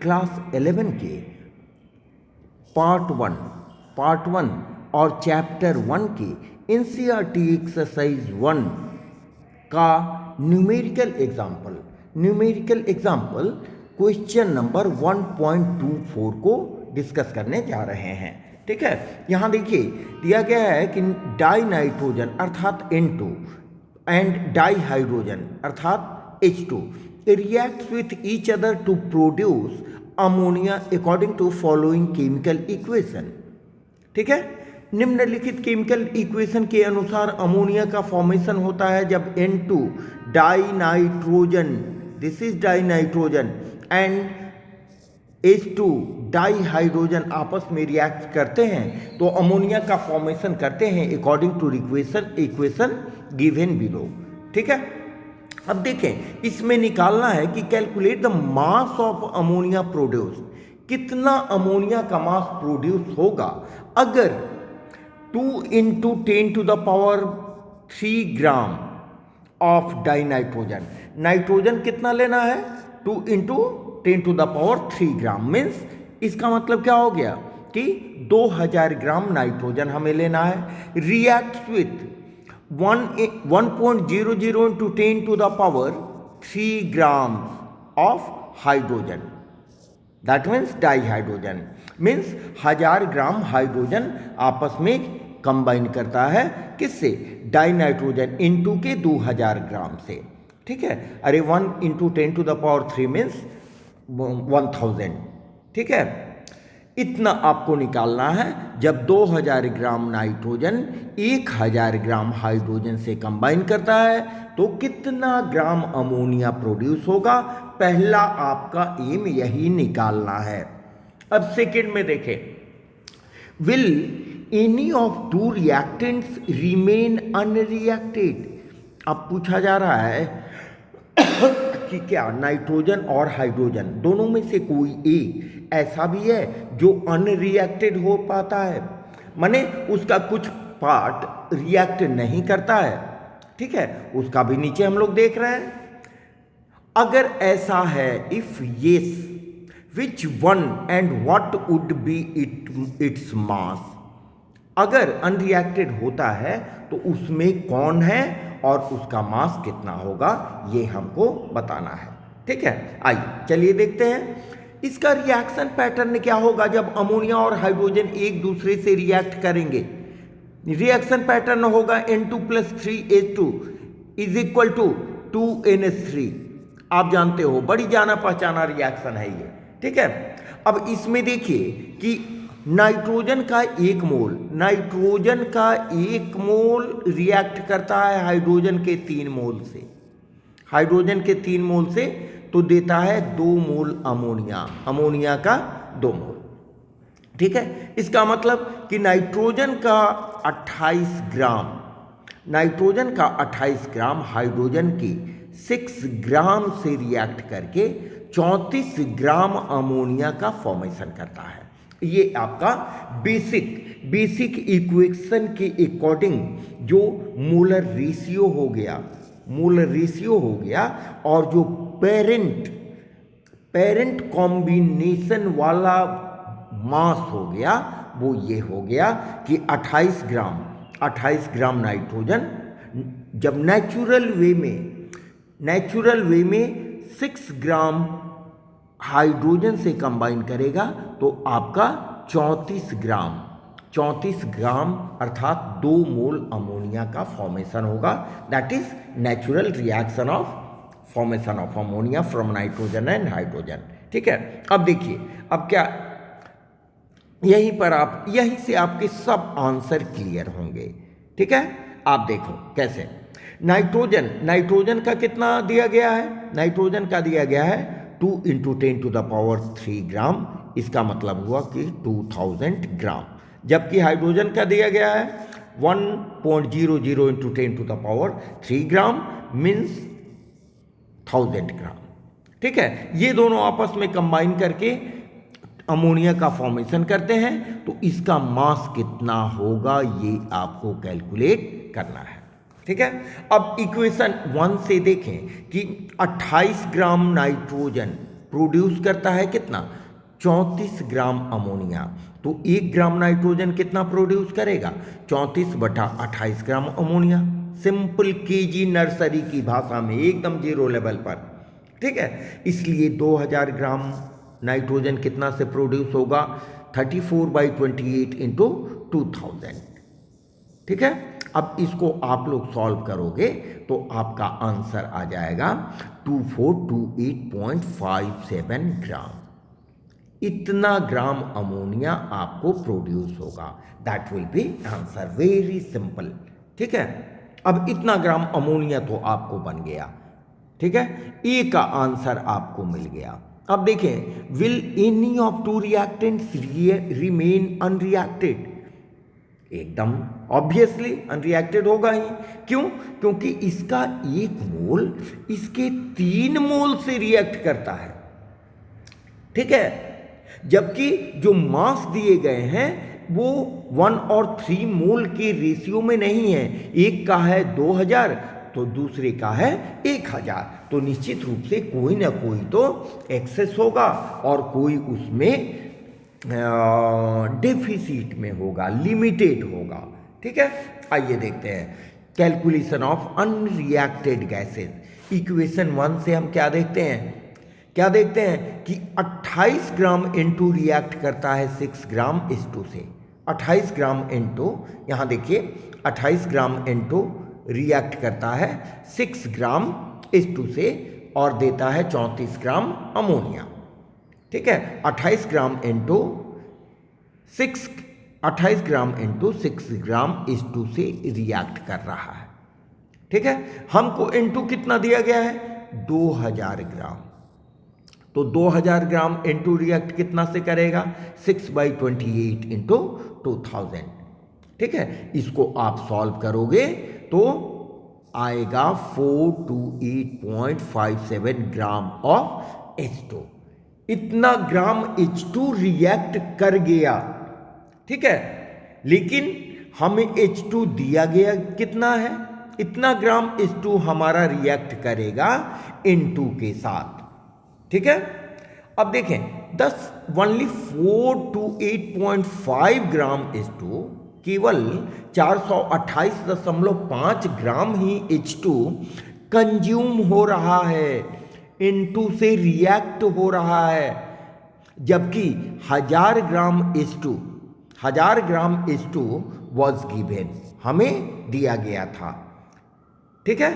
Class 11 के part one और chapter 1 के NCERT एक्सरसाइज 1 का न्यूमेरिकल एग्जाम्पल क्वेश्चन नंबर 1.24 को डिस्कस करने जा रहे हैं। ठीक है, यहाँ देखिए दिया गया है कि डाई नाइट्रोजन अर्थात N2 एंड डाई हाइड्रोजन अर्थात H2 reacts with each other to produce ammonia according to following chemical equation. ठीक है, निम्नलिखित केमिकल इक्वेशन के अनुसार अमोनिया का फॉर्मेशन होता है जब N2 die nitrogen, this is die nitrogen, and H2 di hydrogen आपस में रिएक्ट करते हैं तो अमोनिया का फॉर्मेशन करते हैं according to equation given below. ठीक है, अब देखें इसमें निकालना है कि calculate the mass of ammonia produce, कितना अमोनिया का मास प्रोड्यूस होगा अगर 2 × 10⁻³ gram of dinitrogen. Nitrogen कितना लेना है? 2 × 10⁻³ ग्राम। मीन्स इसका मतलब क्या हो गया कि 2000 ग्राम नाइट्रोजन हमें लेना है। React with 1.00 × 10⁻³ gram of hydrogen, that means di hydrogen. Means 1000 gram hydrogen आपस में कंबाइन करता है किससे? डाई नाइट्रोजन N2 के 2000 ग्राम से। ठीक है, अरे 1 × 10⁻³ मीन्स 1000। ठीक है, इतना आपको निकालना है जब 2000 ग्राम नाइट्रोजन 1000 ग्राम हाइड्रोजन से कंबाइन करता है तो कितना ग्राम अमोनिया प्रोड्यूस होगा। पहला आपका एम यही निकालना है। अब सेकेंड में देखें, will any of 2 reactants remain unreacted. अब पूछा जा रहा है कि क्या नाइट्रोजन और हाइड्रोजन दोनों में से कोई एक ऐसा भी है जो अनरिएक्टेड हो पाता है, माने उसका कुछ पार्ट रिएक्ट नहीं करता है। ठीक है, उसका भी नीचे हम लोग देख रहे हैं। अगर ऐसा है, if yes, which one and what would be its mass. अगर अनरिएक्टेड होता है तो उसमें कौन है और उसका मास कितना होगा, ये हमको बताना है। ठीक है, आइए चलिए देखते हैं इसका रिएक्शन पैटर्न क्या होगा जब अमोनिया और हाइड्रोजन एक दूसरे से रिएक्ट करेंगे। रिएक्शन पैटर्न होगा N2 + 3H2 = 2NH3। आप जानते हो बड़ी जाना पहचाना रिएक्शन है ये। ठीक है, अब इसमें देखिए कि नाइट्रोजन का 1 मोल रिएक्ट करता है हाइड्रोजन के 3 मोल से। हाइड्रोजन के 3 मोल से तो देता है 2 मोल अमोनिया का 2 मोल। ठीक है, इसका मतलब कि नाइट्रोजन का 28 ग्राम हाइड्रोजन के 6 ग्राम से रिएक्ट करके 34 ग्राम अमोनिया का फॉर्मेशन करता है। ये आपका बेसिक इक्वेशन के अकॉर्डिंग जो मोलर रेशियो हो गया और जो पेरेंट कॉम्बिनेशन वाला मास हो गया वो ये हो गया कि 28 ग्राम नाइट्रोजन जब नेचुरल वे में 6 ग्राम हाइड्रोजन से कंबाइन करेगा तो आपका 34 ग्राम अर्थात 2 मोल अमोनिया का फॉर्मेशन होगा। That is natural reaction of formation of ammonia from nitrogen and hydrogen. ठीक है, अब देखिए, अब क्या यहीं से आपके सब आंसर क्लियर होंगे। ठीक है, आप देखो कैसे। नाइट्रोजन का कितना दिया गया है? नाइट्रोजन का दिया गया है 2 × 10⁻³ ग्राम। इसका मतलब हुआ कि 2000 ग्राम। जबकि हाइड्रोजन का दिया गया है 1.00 × 10⁻³ ग्राम मीन्स 1000 ग्राम। ठीक है, ये दोनों आपस में कंबाइन करके अमोनिया का फॉर्मेशन करते हैं तो इसका मास कितना होगा ये आपको कैलकुलेट करना है। ठीक है, अब इक्वेशन 1 से देखें कि 28 ग्राम नाइट्रोजन प्रोड्यूस करता है कितना, 34 ग्राम अमोनिया। तो 1 ग्राम नाइट्रोजन कितना प्रोड्यूस करेगा, 34/28 gram ammonia. Simple KG nursery की भाषा में, एकदम जीरो लेवल पर, ठीक है। इसलिए 2000 ग्राम नाइट्रोजन कितना से प्रोड्यूस होगा, 34/28 इंटू 2000, ठीक है। अब इसको आप लोग सॉल्व करोगे तो आपका आंसर आ जाएगा 2428.57 ग्राम। इतना ग्राम अमोनिया आपको प्रोड्यूस होगा, that will be answer, very simple, ठीक है। अब इतना ग्राम अमोनिया तो आपको बन गया, ठीक है, ए का आंसर आपको मिल गया। अब देखें, will any of to reactants remain unreacted, एकदम ऑब्वियसली अनरिएक्टेड होगा ही। क्यों, क्योंकि इसका 1 मोल इसके 3 मोल से रिएक्ट करता है, ठीक है। जबकि जो मास दिए गए हैं वो 1 और 3 मोल के रेशियो में नहीं है, एक का है 2000 तो दूसरे का है 1000, तो निश्चित रूप से कोई ना कोई तो एक्सेस होगा और कोई उसमें डेफिसिट में होगा, लिमिटेड होगा, ठीक है। आइए देखते हैं calculation of unreacted gases. Equation 1 से हम क्या देखते हैं, क्या देखते हैं कि 28 ग्राम N2 रिएक्ट करता है 6 ग्राम H2 से। 28 ग्राम N2, यहाँ देखिए 28 ग्राम N2 रिएक्ट करता है 6 ग्राम H2 से और देता है 34 ग्राम अमोनिया, ठीक है। 28 ग्राम N2 6 ग्राम H2 से रिएक्ट कर रहा है, ठीक है। हमको N2 कितना दिया गया है, 2000 ग्राम, तो 2000 ग्राम N2 रिएक्ट कितना से करेगा, 6/28 इंटू 2000, ठीक है। इसको आप सॉल्व करोगे तो आएगा 428.57 ग्राम ऑफ H2। इतना ग्राम H2 रिएक्ट कर गया, ठीक है, लेकिन हमें H2 दिया गया कितना है, इतना ग्राम H2 हमारा रिएक्ट करेगा N2 के साथ, ठीक है। अब देखें 10 ओनली 428.5 ग्राम H2, केवल 428.5 ग्राम ही H2 कंज्यूम हो रहा है, N2 से रिएक्ट हो रहा है, जबकि 1000 ग्राम H2 वॉज गिवन, हमें दिया गया था, ठीक है।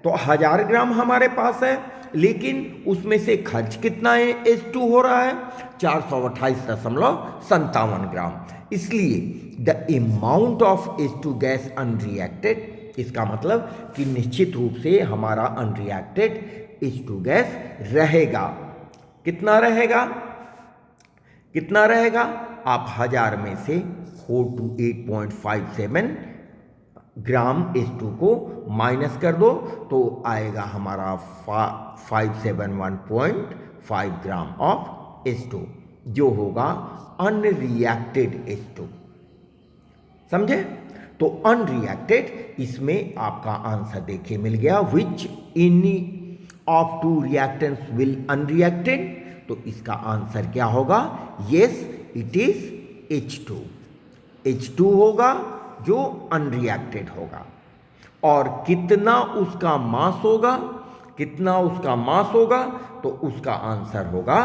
तो 1000 ग्राम हमारे पास है, लेकिन उसमें से खर्च कितना है H2 हो रहा है, 428.57 ग्राम। इसलिए the amount of H2 gas unreacted, इसका मतलब कि निश्चित रूप से हमारा अनरिएक्टेड H2 गैस रहेगा। कितना रहेगा, कितना रहेगा, आप 1000 में से 428.57 ग्राम H2 को माइनस कर दो तो आएगा हमारा 571.5 ग्राम ऑफ H2, जो होगा अनरिएक्टेड H2, समझे। तो अनरिएक्टेड, इसमें आपका आंसर देखिए मिल गया, which any of to reactants will unreacted, तो इसका आंसर क्या होगा, yes it is H2। H2 होगा जो अनरिएक्टेड होगा, और कितना उसका मास होगा, कितना उसका मास होगा, तो उसका आंसर होगा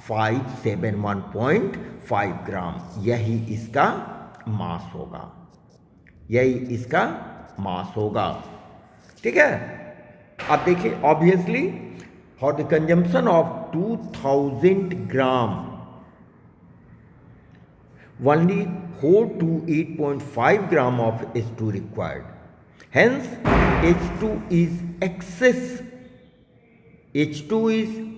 571.5 ग्राम, यही इसका मास होगा, यही इसका मास होगा, ठीक है। अब देखिए obviously for the consumption of 2000 gram only 428.5 gram of H2 required. Hence, H2 is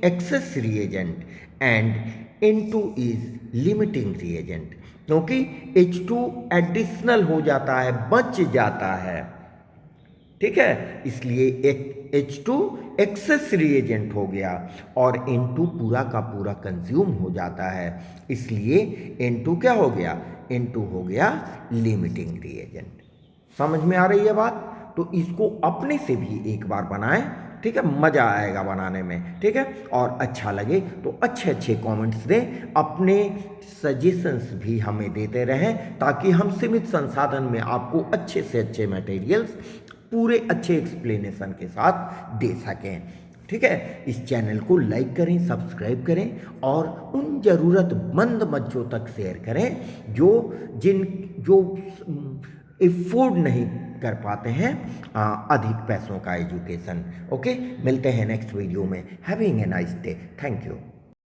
excess reagent and N2 is limiting reagent. क्योंकि H2 एडिशनल हो जाता है, बच जाता है, ठीक है, इसलिए एक H2 एक्सेस रिएजेंट हो गया और N2 पूरा का पूरा कंज्यूम हो जाता है, इसलिए N2 क्या हो गया, N2 हो गया लिमिटिंग रिएजेंट। समझ में आ रही है बात, तो इसको अपने से भी एक बार बनाएं, ठीक है, मज़ा आएगा बनाने में, ठीक है। और अच्छा लगे तो अच्छे अच्छे कमेंट्स दें, अपने सजेशंस भी हमें देते रहें, ताकि हम सीमित संसाधन में आपको अच्छे से अच्छे मटेरियल्स पूरे अच्छे एक्सप्लेनेशन के साथ दे सकें, ठीक है। इस चैनल को लाइक करें, सब्सक्राइब करें और उन ज़रूरतमंद बच्चों तक शेयर करें जो एफोर्ड नहीं कर पाते हैं अधिक पैसों का एजुकेशन। ओके, मिलते हैं नेक्स्ट वीडियो में। Having a nice day, thank you.